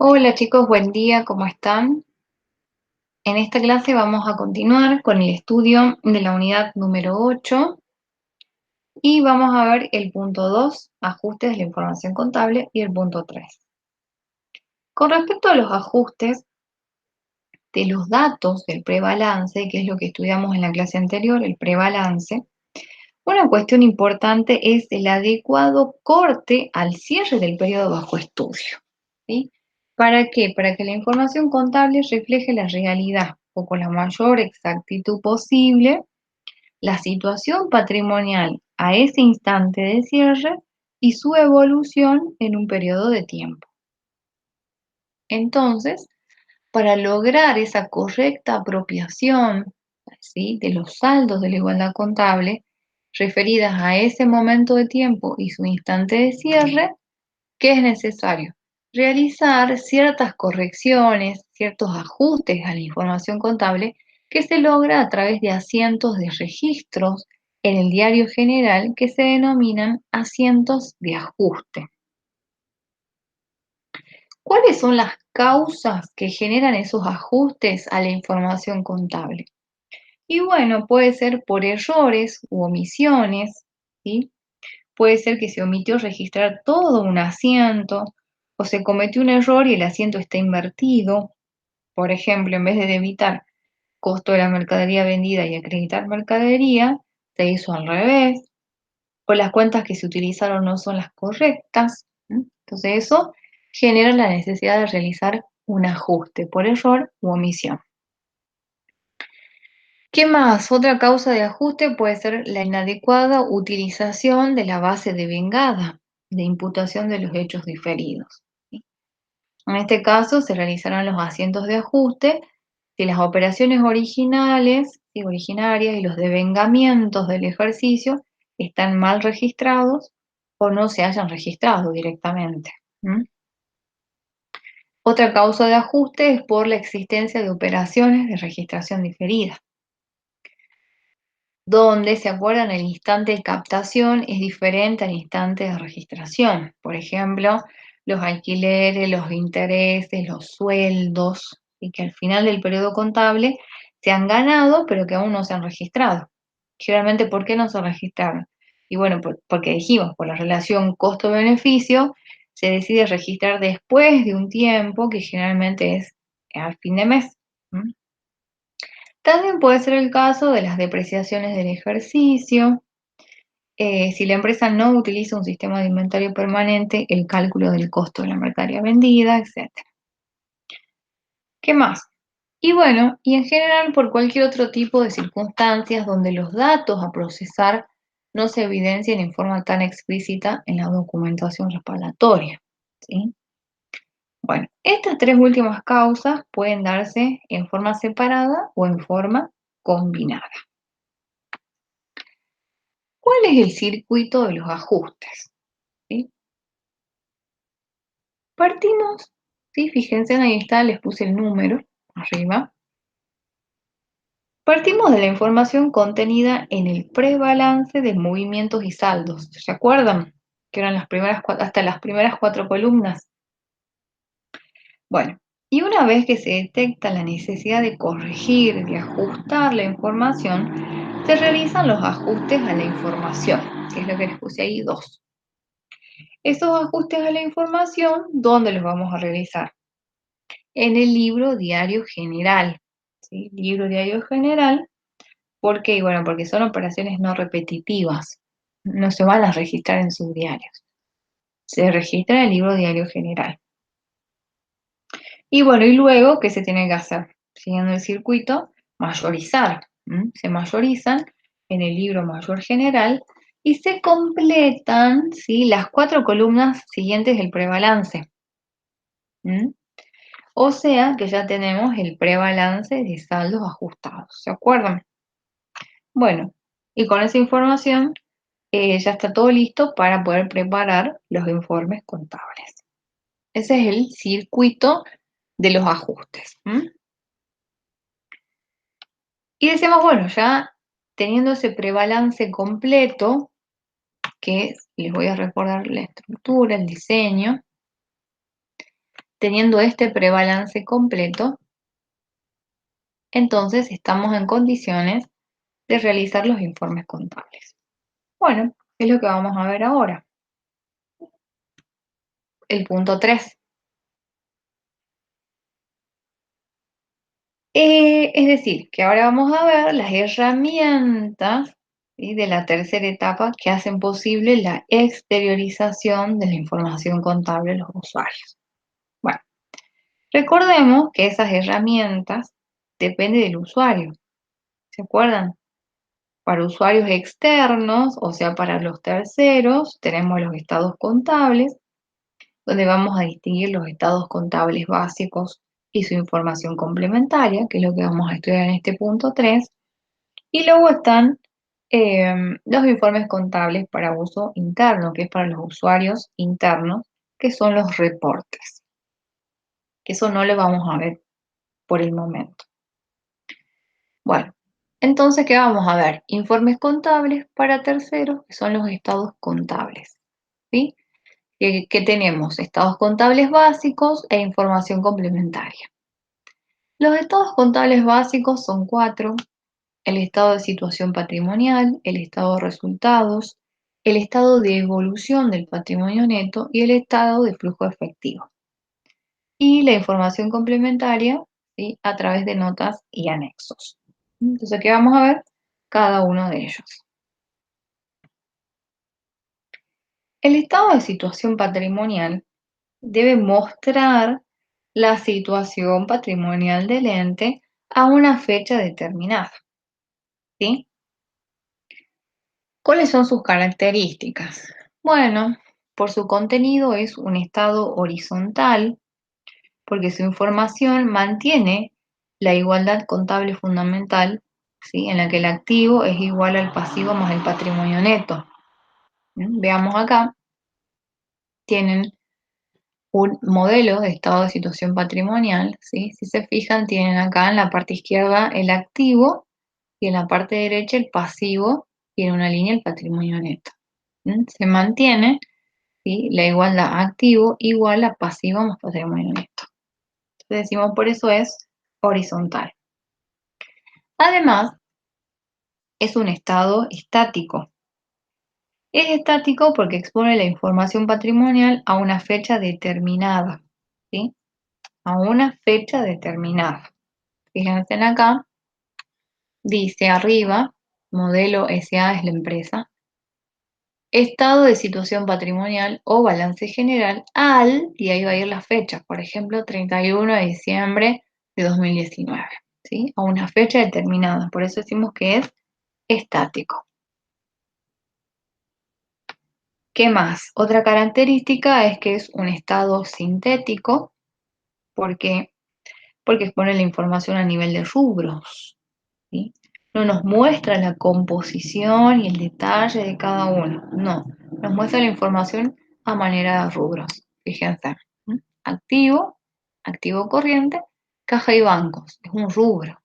Hola chicos, buen día, ¿cómo están? En esta clase vamos a continuar con el estudio de la unidad número 8 y vamos a ver el punto 2, ajustes de la información contable, y el punto 3. Con respecto a los ajustes de los datos del prebalance, que es lo que estudiamos en la clase anterior, el prebalance, una cuestión importante es el adecuado corte al cierre del periodo bajo estudio. ¿Sí? ¿Para qué? Para que la información contable refleje la realidad o con la mayor exactitud posible la situación patrimonial a ese instante de cierre y su evolución en un periodo de tiempo. Entonces, para lograr esa correcta apropiación, ¿sí?, de los saldos de la igualdad contable referidas a ese momento de tiempo y su instante de cierre, ¿qué es necesario? Realizar ciertas correcciones, ciertos ajustes a la información contable que se logra a través de asientos de registros en el diario general que se denominan asientos de ajuste. ¿Cuáles son las causas que generan esos ajustes a la información contable? Y bueno, puede ser por errores u omisiones, ¿sí? Puede ser que se omitió registrar todo un asiento o se cometió un error y el asiento está invertido. Por ejemplo, en vez de debitar costo de la mercadería vendida y acreditar mercadería, se hizo al revés. O las cuentas que se utilizaron no son las correctas. Entonces eso genera la necesidad de realizar un ajuste por error u omisión. ¿Qué más? Otra causa de ajuste puede ser la inadecuada utilización de la base de vengada de imputación de los hechos diferidos. ¿Sí? En este caso se realizarán los asientos de ajuste si las operaciones originales y originarias y los devengamientos del ejercicio están mal registrados o no se hayan registrado directamente. Otra causa de ajuste es por la existencia de operaciones de registración diferida, donde, ¿se acuerdan?, el instante de captación es diferente al instante de registración. Por ejemplo, los alquileres, los intereses, los sueldos, y que al final del periodo contable se han ganado, pero que aún no se han registrado. Generalmente, ¿por qué no se registraron? Y bueno, porque dijimos, por la relación costo-beneficio, se decide registrar después de un tiempo que generalmente es al fin de mes. También puede ser el caso de las depreciaciones del ejercicio, si la empresa no utiliza un sistema de inventario permanente, el cálculo del costo de la mercadería vendida, etc. ¿Qué más? Y bueno, y en general por cualquier otro tipo de circunstancias donde los datos a procesar no se evidencien en forma tan explícita en la documentación respaldatoria. ¿Sí? Bueno, estas tres últimas causas pueden darse en forma separada o en forma combinada. ¿Cuál es el circuito de los ajustes? ¿Sí? Partimos, ¿sí? Fíjense, ahí está, les puse el número arriba. Partimos de la información contenida en el prebalance de movimientos y saldos. ¿Se acuerdan? Que eran hasta las primeras cuatro columnas. Bueno, y una vez que se detecta la necesidad de corregir, de ajustar la información, se realizan los ajustes a la información, que es lo que les puse ahí, 2. Esos ajustes a la información, ¿dónde los vamos a realizar? En el libro diario general. ¿Sí? Libro diario general. ¿Por qué? Bueno, porque son operaciones no repetitivas. No se van a registrar en sus diarios. Se registra en el libro diario general. Y bueno, y luego, ¿qué se tiene que hacer? Siguiendo el circuito, mayorizar. Se mayorizan en el libro mayor general y se completan, ¿sí?, las 4 columnas siguientes del prebalance. O sea que ya tenemos el prebalance de saldos ajustados. ¿Se acuerdan? Bueno, y con esa información ya está todo listo para poder preparar los informes contables. Ese es el circuito de los ajustes. Y decimos, bueno, ya teniendo ese prebalance completo, que les voy a recordar la estructura, el diseño, teniendo este prebalance completo, entonces estamos en condiciones de realizar los informes contables. Bueno, es lo que vamos a ver ahora. El punto 3. Es decir, que ahora vamos a ver las herramientas, ¿sí?, de la tercera etapa que hacen posible la exteriorización de la información contable a los usuarios. Bueno, recordemos que esas herramientas dependen del usuario. ¿Se acuerdan? Para usuarios externos, o sea, para los terceros, tenemos los estados contables, donde vamos a distinguir los estados contables básicos y su información complementaria, que es lo que vamos a estudiar en este punto 3. Y luego están los informes contables para uso interno, que es para los usuarios internos, que son los reportes. Que eso no lo vamos a ver por el momento. Bueno, entonces, ¿qué vamos a ver? Informes contables para terceros, que son los estados contables. ¿Sí? ¿Qué tenemos? Estados contables básicos e información complementaria. Los estados contables básicos son 4: el estado de situación patrimonial, el estado de resultados, el estado de evolución del patrimonio neto y el estado de flujo efectivo. Y la información complementaria, ¿sí?, a través de notas y anexos. Entonces, aquí vamos a ver cada uno de ellos. El estado de situación patrimonial debe mostrar la situación patrimonial del ente a una fecha determinada, ¿sí? ¿Cuáles son sus características? Bueno, por su contenido es un estado horizontal, porque su información mantiene la igualdad contable fundamental, ¿sí?, en la que el activo es igual al pasivo más el patrimonio neto. Veamos acá, tienen un modelo de estado de situación patrimonial, ¿sí? Si se fijan, tienen acá en la parte izquierda el activo y en la parte derecha el pasivo y en una línea el patrimonio neto. Se mantiene, ¿sí?, la igualdad activo igual a pasivo más patrimonio neto. Entonces decimos, por eso es horizontal. Además, es un estado estático. Es estático porque expone la información patrimonial a una fecha determinada, ¿sí? A una fecha determinada. Fíjense en acá, dice arriba, modelo SA es la empresa, estado de situación patrimonial o balance general y ahí va a ir la fecha, por ejemplo, 31 de diciembre de 2019, ¿sí? A una fecha determinada, por eso decimos que es estático. ¿Qué más? Otra característica es que es un estado sintético, porque expone la información a nivel de rubros, ¿sí? No nos muestra la composición y el detalle de cada uno, no, nos muestra la información a manera de rubros. Fíjense, activo, activo corriente, caja y bancos, es un rubro.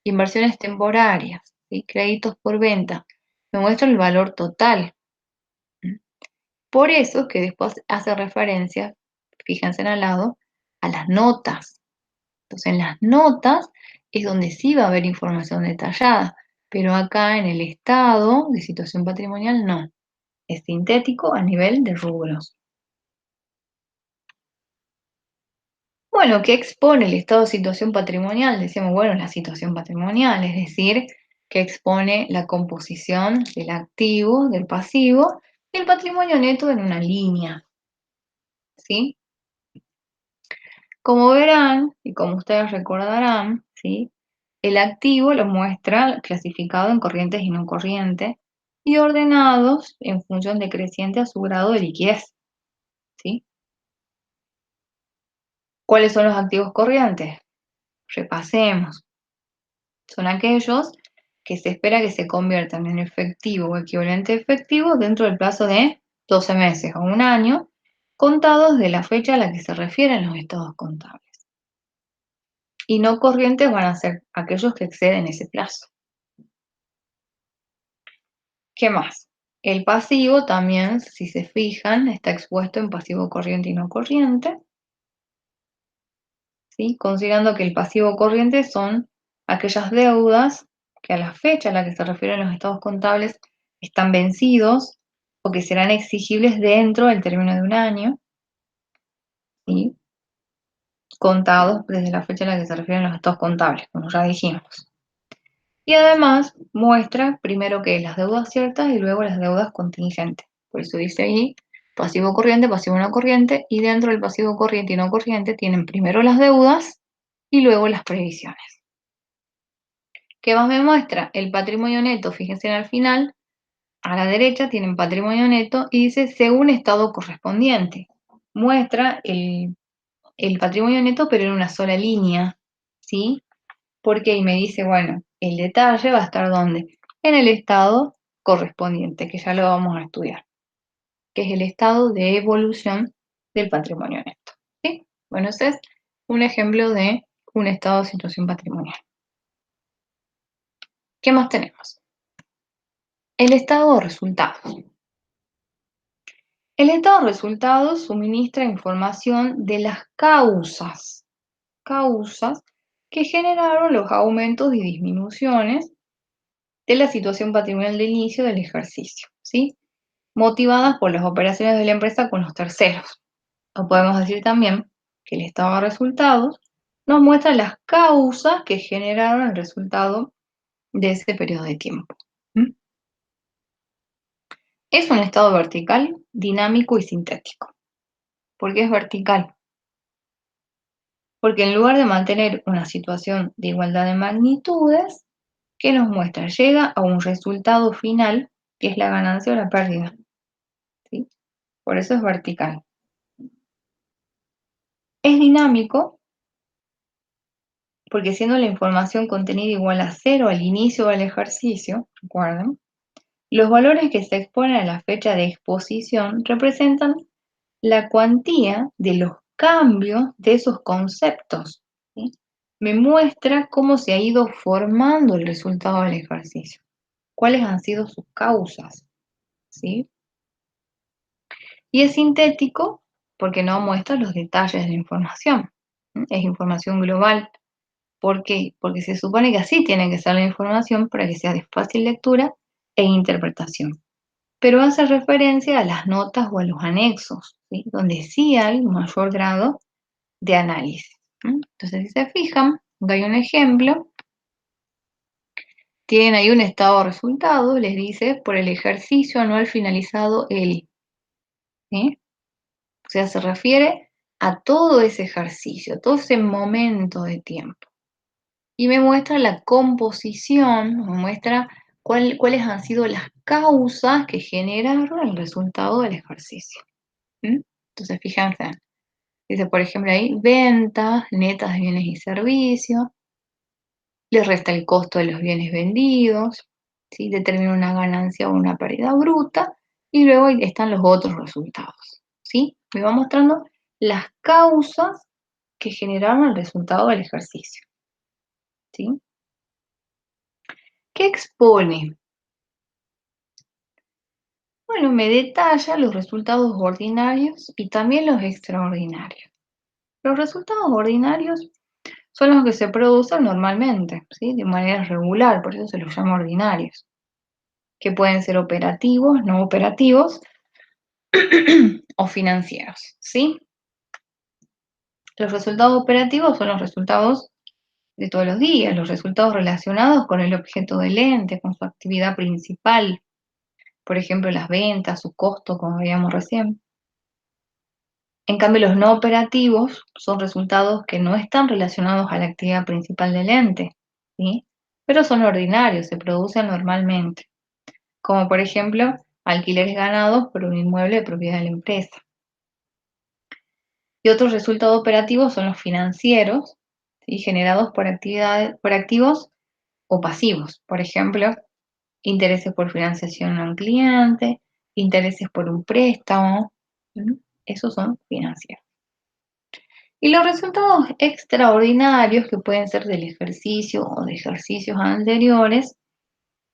Inversiones temporarias, ¿sí?, créditos por venta, me muestra el valor total. Por eso que después hace referencia, fíjense en al lado, a las notas. Entonces, en las notas es donde sí va a haber información detallada, pero acá en el estado de situación patrimonial no. Es sintético a nivel de rubros. Bueno, ¿qué expone el estado de situación patrimonial? Decíamos, bueno, la situación patrimonial, es decir, que expone la composición del activo, del pasivo y el patrimonio neto en una línea, ¿sí? Como verán, y como ustedes recordarán, ¿sí?, el activo lo muestra clasificado en corrientes y no corrientes y ordenados en función decreciente a su grado de liquidez, ¿sí? ¿Cuáles son los activos corrientes? Repasemos. Son aquellos que se espera que se conviertan en efectivo o equivalente a efectivo dentro del plazo de 12 meses o un año, contados de la fecha a la que se refieren los estados contables. Y no corrientes van a ser aquellos que exceden ese plazo. ¿Qué más? El pasivo también, si se fijan, está expuesto en pasivo corriente y no corriente. ¿sí? Considerando que el pasivo corriente son aquellas deudas que a la fecha a la que se refieren los estados contables están vencidos o que serán exigibles dentro del término de un año, ¿sí? Contados desde la fecha a la que se refieren los estados contables, como ya dijimos. Y además muestra primero que las deudas ciertas y luego las deudas contingentes. Por eso dice ahí pasivo corriente, pasivo no corriente, y dentro del pasivo corriente y no corriente tienen primero las deudas y luego las previsiones. ¿Qué más me muestra? El patrimonio neto, fíjense al final, a la derecha tienen patrimonio neto y dice según estado correspondiente. Muestra el patrimonio neto pero en una sola línea, ¿sí? Porque ahí me dice, bueno, el detalle va a estar ¿dónde? En el estado correspondiente, que ya lo vamos a estudiar, que es el estado de evolución del patrimonio neto, ¿sí? Bueno, ese es un ejemplo de un estado de situación patrimonial. ¿Qué más tenemos? El estado de resultados. El estado de resultados suministra información de las causas que generaron los aumentos y disminuciones de la situación patrimonial de inicio del ejercicio, ¿sí? Motivadas por las operaciones de la empresa con los terceros. O podemos decir también que el estado de resultados nos muestra las causas que generaron el resultado de ese periodo de tiempo. ¿Mm? Es un estado vertical, dinámico y sintético. ¿Por qué es vertical? Porque en lugar de mantener una situación de igualdad de magnitudes, ¿qué nos muestra? Llega a un resultado final, que es la ganancia o la pérdida, ¿sí? Por eso es vertical. Es dinámico porque siendo la información contenida igual a cero al inicio del ejercicio, recuerden, los valores que se exponen a la fecha de exposición representan la cuantía de los cambios de esos conceptos, ¿sí? Me muestra cómo se ha ido formando el resultado del ejercicio, cuáles han sido sus causas, ¿sí? Y es sintético porque no muestra los detalles de la información, ¿sí? Es información global. ¿Por qué? Porque se supone que así tiene que ser la información para que sea de fácil lectura e interpretación. Pero hace referencia a las notas o a los anexos, ¿sí? Donde sí hay un mayor grado de análisis. Entonces, si se fijan, acá hay un ejemplo, tienen ahí un estado de resultados, les dice por el ejercicio anual finalizado el, ¿sí? O sea, se refiere a todo ese ejercicio, todo ese momento de tiempo. Y me muestra la composición, me muestra cuáles han sido las causas que generaron el resultado del ejercicio. Entonces, fíjense, dice, por ejemplo, ahí ventas netas de bienes y servicios, le resta el costo de los bienes vendidos, ¿sí? Determina una ganancia o una pérdida bruta, y luego ahí están los otros resultados, ¿sí? Me va mostrando las causas que generaron el resultado del ejercicio, ¿sí? ¿Qué expone? Bueno, me detalla los resultados ordinarios y también los extraordinarios. Los resultados ordinarios son los que se producen normalmente, ¿sí? De manera regular, por eso se los llama ordinarios, que pueden ser operativos, no operativos o financieros, ¿sí? Los resultados operativos son los resultados de todos los días, los resultados relacionados con el objeto del ente, con su actividad principal, por ejemplo, las ventas, su costo, como veíamos recién. En cambio, los no operativos son resultados que no están relacionados a la actividad principal del ente, ¿sí? Pero son ordinarios, se producen normalmente, como por ejemplo alquileres ganados por un inmueble de propiedad de la empresa. Y otros resultados operativos son los financieros, ¿sí? Generados por activos o pasivos, por ejemplo, intereses por financiación a un cliente, intereses por un préstamo, ¿sí? Esos son financieros. Y los resultados extraordinarios, que pueden ser del ejercicio o de ejercicios anteriores,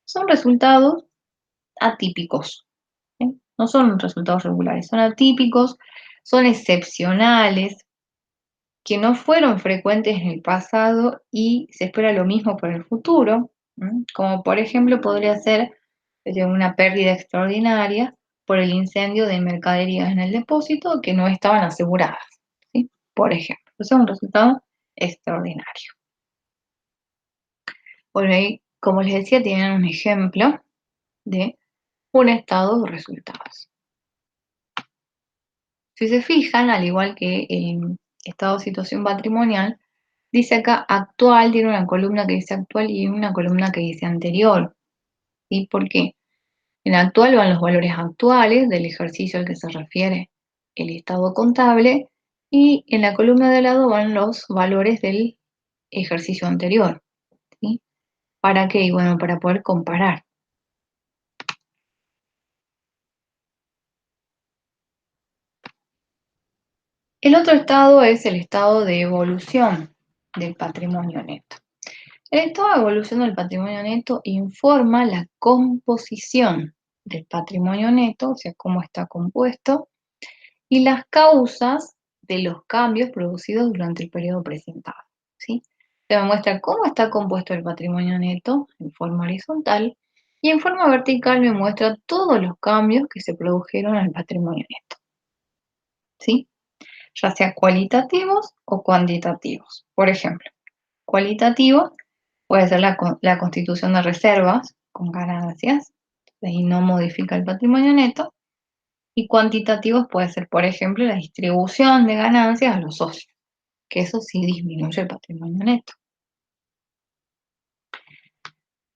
son resultados atípicos, ¿sí? No son resultados regulares, son atípicos, son excepcionales, que no fueron frecuentes en el pasado y se espera lo mismo para el futuro, como por ejemplo podría ser una pérdida extraordinaria por el incendio de mercaderías en el depósito que no estaban aseguradas, ¿sí? Por ejemplo, eso es un resultado extraordinario. Por ahí, como les decía, tienen un ejemplo de un estado de resultados. Si se fijan, al igual que el estado de situación patrimonial, dice acá actual, tiene una columna que dice actual y una columna que dice anterior. ¿Sí? ¿Por qué? En actual van los valores actuales del ejercicio al que se refiere el estado contable y en la columna de lado van los valores del ejercicio anterior. ¿Sí? ¿Para qué? Y bueno, para poder comparar. El otro estado es el estado de evolución del patrimonio neto. El estado de evolución del patrimonio neto informa la composición del patrimonio neto, o sea, cómo está compuesto, y las causas de los cambios producidos durante el periodo presentado, ¿sí? Se me muestra cómo está compuesto el patrimonio neto en forma horizontal y en forma vertical me muestra todos los cambios que se produjeron al patrimonio neto, ¿sí? Ya sea cualitativos o cuantitativos. Por ejemplo, cualitativo puede ser la constitución de reservas con ganancias, ahí no modifica el patrimonio neto, y cuantitativos puede ser, por ejemplo, la distribución de ganancias a los socios, que eso sí disminuye el patrimonio neto.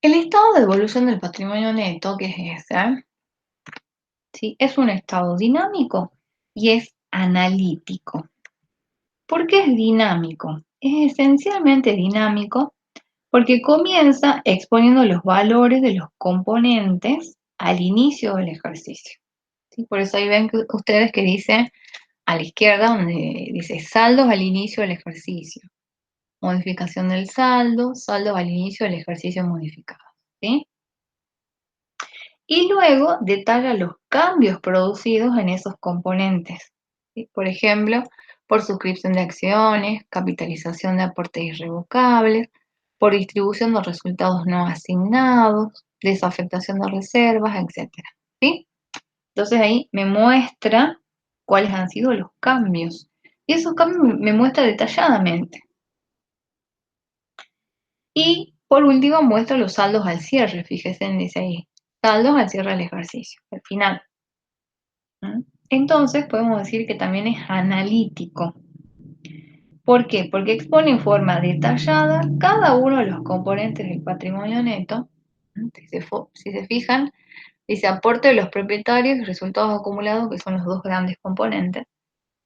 El estado de evolución del patrimonio neto, que es ese, ¿sí? Es un estado dinámico y es analítico. ¿Por qué es dinámico? Es esencialmente dinámico porque comienza exponiendo los valores de los componentes al inicio del ejercicio. ¿Sí? Por eso ahí ven que ustedes que dice a la izquierda, donde dice saldos al inicio del ejercicio, modificación del saldo, saldos al inicio del ejercicio modificado. ¿Sí? Y luego detalla los cambios producidos en esos componentes. ¿Sí? Por ejemplo, por suscripción de acciones, capitalización de aportes irrevocables, por distribución de resultados no asignados, desafectación de reservas, etc. ¿Sí? Entonces ahí me muestra cuáles han sido los cambios. Y esos cambios me muestra detalladamente. Y por último muestra los saldos al cierre, fíjense, dice ahí, saldos al cierre del ejercicio, al final. Entonces podemos decir que también es analítico. ¿Por qué? Porque expone en forma detallada cada uno de los componentes del patrimonio neto. Si se fijan, dice aporte de los propietarios y resultados acumulados, que son los dos grandes componentes.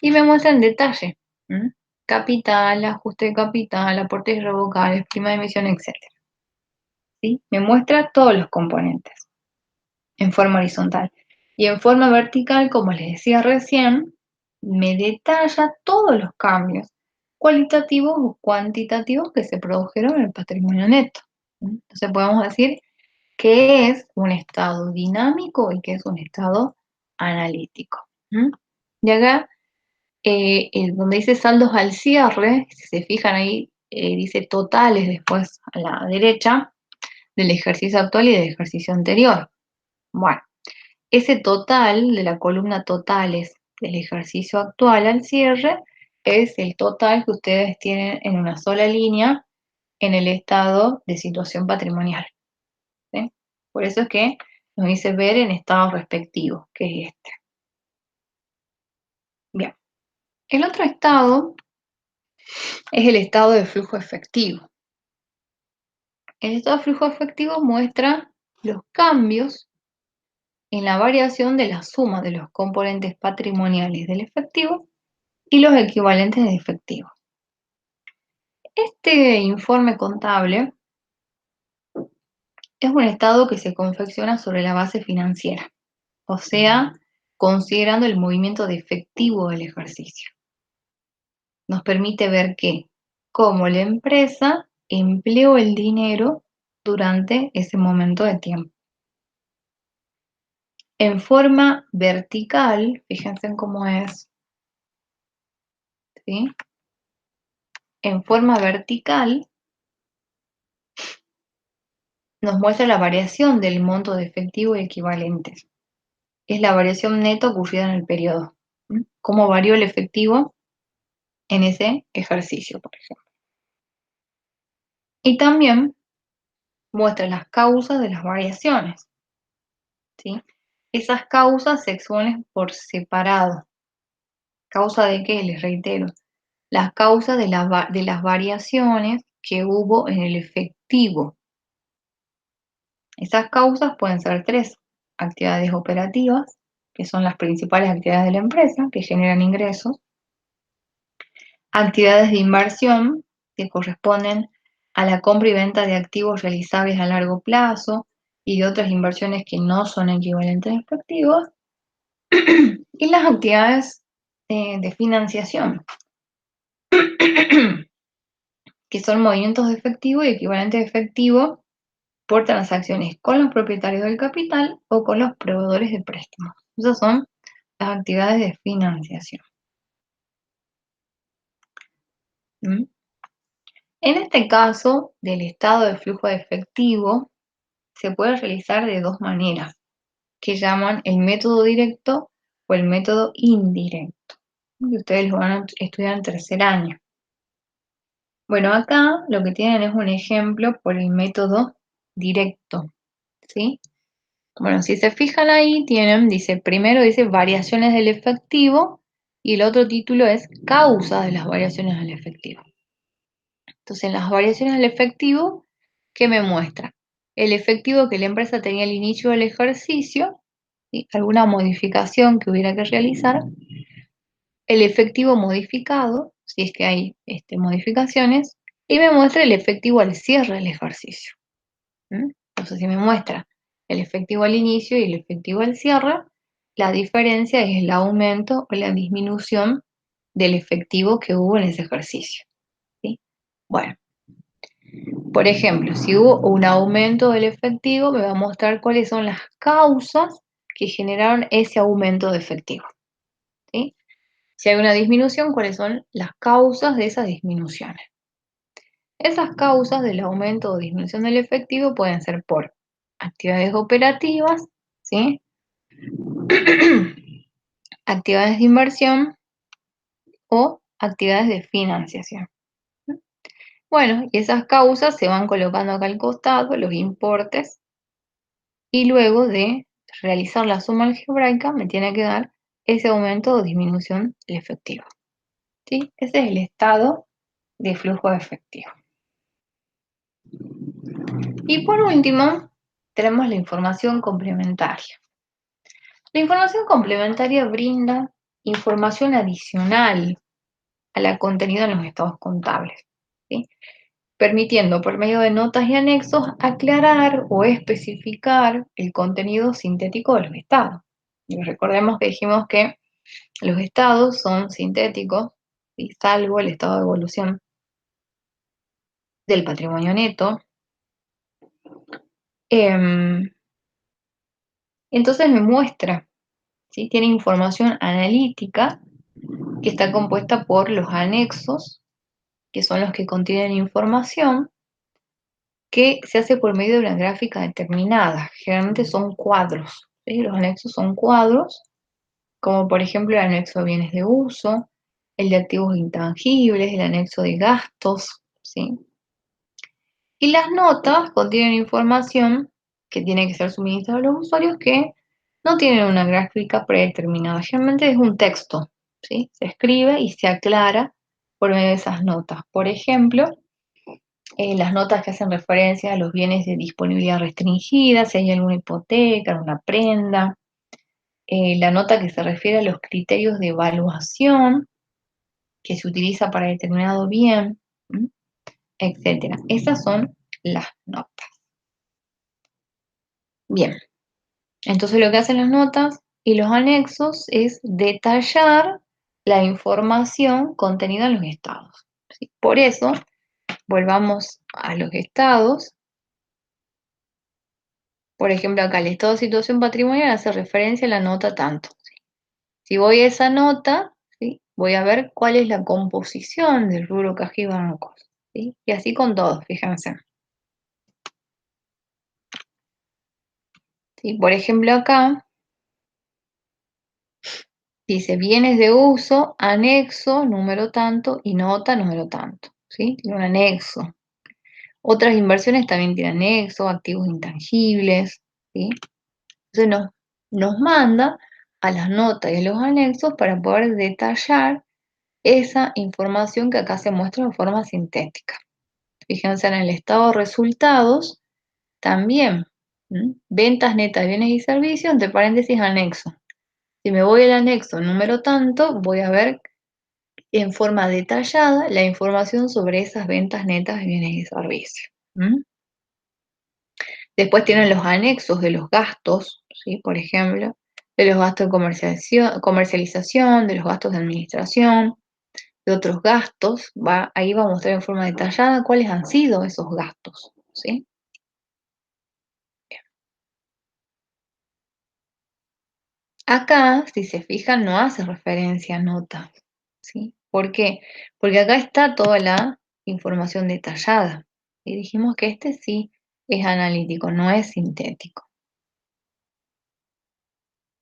Y me muestra en detalle. Capital, ajuste de capital, aportes irrevocables, prima de emisión, etc. ¿Sí? Me muestra todos los componentes en forma horizontal. Y en forma vertical, como les decía recién, me detalla todos los cambios cualitativos o cuantitativos que se produjeron en el patrimonio neto. Entonces podemos decir que es un estado dinámico y que es un estado analítico. Y acá, donde dice saldos al cierre, si se fijan ahí, dice totales después a la derecha del ejercicio actual y del ejercicio anterior. Bueno, ese total de la columna totales del ejercicio actual al cierre es el total que ustedes tienen en una sola línea en el estado de situación patrimonial. ¿Sí? Por eso es que nos dice ver en estados respectivos, que es este. Bien. El otro estado es el estado de flujo efectivo. El estado de flujo efectivo muestra los cambios en la variación de la suma de los componentes patrimoniales del efectivo y los equivalentes de efectivo. Este informe contable es un estado que se confecciona sobre la base financiera, o sea, considerando el movimiento de efectivo del ejercicio. Nos permite ver cómo la empresa empleó el dinero durante ese momento de tiempo. En forma vertical, fíjense en cómo es, ¿sí? en forma vertical nos muestra la variación del monto de efectivo y equivalentes. Es la variación neta ocurrida en el periodo. ¿Cómo varió el efectivo en ese ejercicio, por ejemplo? Y también muestra las causas de las variaciones, ¿sí? Esas causas se exponen por separado. ¿Causa de qué? Les reitero. Las causas de las variaciones que hubo en el efectivo. Esas causas pueden ser tres: actividades operativas, que son las principales actividades de la empresa, que generan ingresos; actividades de inversión, que corresponden a la compra y venta de activos realizables a largo plazo y de otras inversiones que no son equivalentes a efectivos; y las actividades de financiación, que son movimientos de efectivo y equivalentes de efectivo por transacciones con los propietarios del capital o con los proveedores de préstamos. Esas son las actividades de financiación. ¿Mm? En este caso del estado de flujo de efectivo, se puede realizar de dos maneras, que llaman el método directo o el método indirecto, que ustedes lo van a estudiar en tercer año. Bueno, acá lo que tienen es un ejemplo por el método directo, ¿sí? Bueno, si se fijan ahí, primero dice variaciones del efectivo y el otro título es causa de las variaciones del efectivo. Entonces, en las variaciones del efectivo, ¿qué me muestra? El efectivo que la empresa tenía al inicio del ejercicio, ¿sí? Alguna modificación que hubiera que realizar, el efectivo modificado, si es que hay modificaciones, y me muestra el efectivo al cierre del ejercicio. Entonces, si me muestra el efectivo al inicio y el efectivo al cierre, la diferencia es el aumento o la disminución del efectivo que hubo en ese ejercicio, ¿sí? Bueno, por ejemplo, si hubo un aumento del efectivo, me va a mostrar cuáles son las causas que generaron ese aumento de efectivo, ¿sí? Si hay una disminución, cuáles son las causas de esas disminuciones. Esas causas del aumento o disminución del efectivo pueden ser por actividades operativas, ¿sí? Actividades de inversión o actividades de financiación. Bueno, y esas causas se van colocando acá al costado, los importes, y luego de realizar la suma algebraica me tiene que dar ese aumento o disminución del efectivo, ¿sí? Ese es el estado de flujo de efectivo. Y por último, tenemos la información complementaria. La información complementaria brinda información adicional a la contenida en los estados contables, ¿sí? Permitiendo por medio de notas y anexos aclarar o especificar el contenido sintético de los estados. Y recordemos que dijimos que los estados son sintéticos, ¿sí? Salvo el estado de evolución del patrimonio neto. Entonces me muestra, ¿sí? Tiene información analítica que está compuesta por los anexos, que son los que contienen información, que se hace por medio de una gráfica determinada. Generalmente son cuadros, ¿sí? Los anexos son cuadros, como por ejemplo el anexo de bienes de uso, el de activos intangibles, el anexo de gastos, ¿sí? Y las notas contienen información que tiene que ser suministrada a los usuarios que no tienen una gráfica predeterminada. Generalmente es un texto, ¿sí? Se escribe y se aclara por medio de esas notas. Por ejemplo, las notas que hacen referencia a los bienes de disponibilidad restringida, si hay alguna hipoteca, alguna prenda, la nota que se refiere a los criterios de evaluación que se utiliza para determinado bien, etcétera. Esas son las notas. Bien, entonces lo que hacen las notas y los anexos es detallar la información contenida en los estados, ¿sí? Por eso, volvamos a los estados. Por ejemplo, acá el estado de situación patrimonial hace referencia a la nota tanto, ¿sí? Si voy a esa nota, ¿sí? voy a ver cuál es la composición del rubro caja y bancos, ¿sí? Y así con todos, fíjense. ¿Sí? Por ejemplo, acá dice bienes de uso, anexo, número tanto y nota, número tanto, ¿sí? Tiene un anexo. Otras inversiones también tienen anexo, activos intangibles, ¿sí? Entonces nos manda a las notas y a los anexos para poder detallar esa información que acá se muestra de forma sintética. Fíjense en el estado de resultados también. Ventas netas de bienes y servicios, entre paréntesis anexo. Si me voy al anexo número tanto, voy a ver en forma detallada la información sobre esas ventas netas de bienes y servicios. Después tienen los anexos de los gastos, ¿sí? Por ejemplo, de los gastos de comercialización, de los gastos de administración, de otros gastos. Ahí va a mostrar en forma detallada cuáles han sido esos gastos, ¿sí? Acá, si se fijan, no hace referencia a notas, ¿sí? ¿Por qué? Porque acá está toda la información detallada. Y dijimos que este sí es analítico, no es sintético.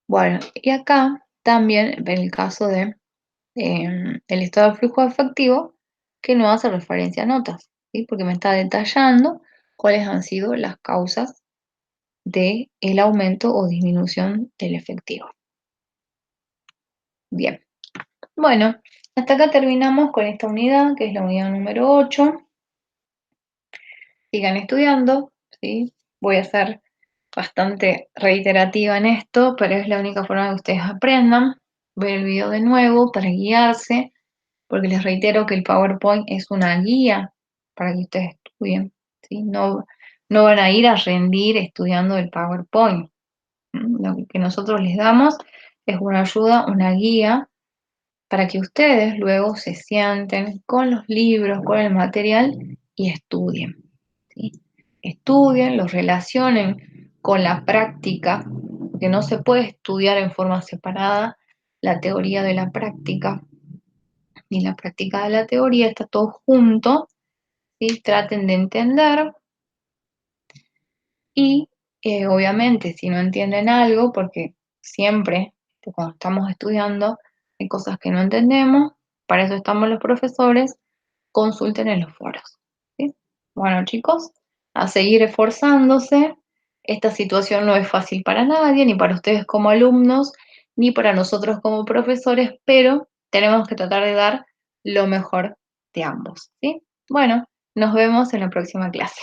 Bueno, y acá también, en el caso de el estado de flujo efectivo, que no hace referencia a notas, ¿sí? Porque me está detallando cuáles han sido las causas del aumento o disminución del efectivo. Bien, bueno, hasta acá terminamos con esta unidad, que es la unidad número 8. Sigan estudiando, ¿sí? Voy a ser bastante reiterativa en esto, pero es la única forma que ustedes aprendan. Ver el video de nuevo para guiarse, porque les reitero que el PowerPoint es una guía para que ustedes estudien, ¿sí? No van a ir a rendir estudiando el PowerPoint. Lo que nosotros les damos es una ayuda, una guía, para que ustedes luego se sienten con los libros, con el material y estudien, ¿sí? Estudien, los relacionen con la práctica, porque no se puede estudiar en forma separada la teoría de la práctica ni la práctica de la teoría, está todo junto, ¿sí? Traten de entender y obviamente si no entienden algo, porque siempre cuando estamos estudiando hay cosas que no entendemos, para eso estamos los profesores, consulten en los foros, ¿sí? Bueno, chicos, a seguir esforzándose. Esta situación no es fácil para nadie, ni para ustedes como alumnos, ni para nosotros como profesores, pero tenemos que tratar de dar lo mejor de ambos, ¿sí? Bueno, nos vemos en la próxima clase.